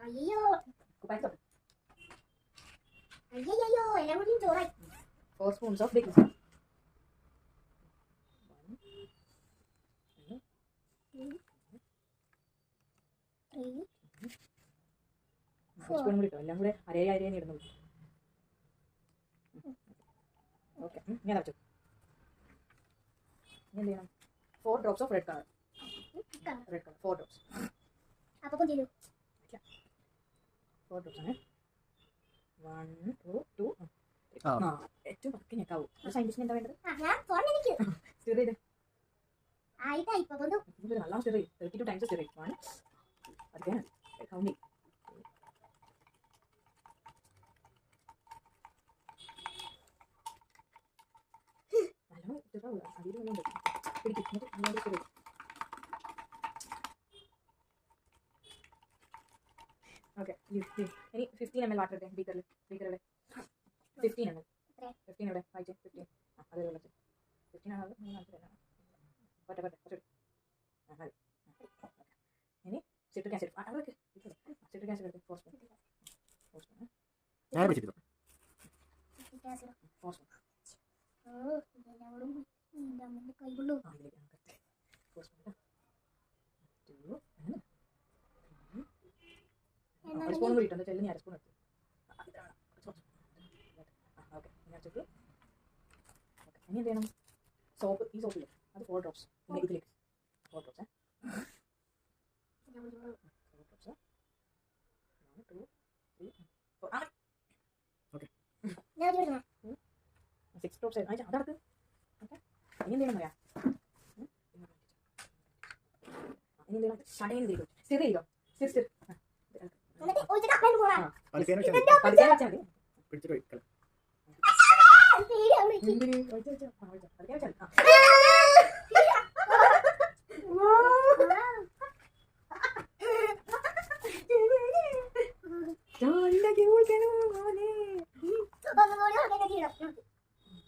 അയ്യോ അയ്യോ എല്ലാം കൂടി ചോറായി 4 spoons of baking soda. 1 spoon കൂടി ഇട്ടോ, എല്ലാം കൂടെ അരയാൻ ഇടുന്നുള്ളൂ. ഓക്കെ, ഞാൻ അടച്ചു. ഇനി എന്ത് ചെയ്യണം? 4 drops of red color. 4 drops. അപ്പൊ കൊഞ്ചിരു 4 drops ആണ്. 1 2 2 ഏറ്റവും പതുക്കെ ഞെക്കാവൂ. സയന്റിസ്റ്റിന് എന്താ വേണ്ടത്? സ്റ്റിർ ചെയ്ത് നല്ല സ്റ്റിർ ചെയ്ത് 32 times സ്റ്റിർ ചെയ്ത് 1 again കൗണ്ടി. നല്ല സ്റ്റിറാവൂല, അടിയിൽ വെള്ളം പിടിക്കും. ഓക്കെ, ഇനി 15 ml വാട്ടർ ഇട്ടേ ബീക്കറിൽ. 15 ml. 15 ഇവിടെ വായിച്ചേ. 15 അതേ വെള്ളം 15 ആണത്. പറ്റ കുറച്ചുകൂടി മതി. ഇനി സിട്രിക് ആസിഡ് അവിടെ സിട്രിക് ആസിഡ് എടുത്ത് 4 സ്പൂൺ. 4 സ്പൂൺ. 4 സ്പൂൺ. സ്പൂൺ കൂടി ഇട്ടോ, ചെല്ലിന് 1 സ്പൂൺ എടുത്തു. ഓക്കെ, ഇനി അടച്ചിട്ട്. ഓക്കെ, ഇനി എന്ത് ചെയ്യണം? സോപ്പ്, ഈ സോപ്പില്ലേ അത് 4 drops ഇതിലേക്ക് 4 drops 4 drops 1 2 3 4 okay 6 drops അതടക്ക്. Okay, ഇനി എന്ത് ചെയ്യണം പറയാം? ഇനി എന്ത് ചെയ്യണം? ഷടയിൽ ചെയ്തോ, സ്റ്റിർ ചെയ്തോ. സ്റ്റിർ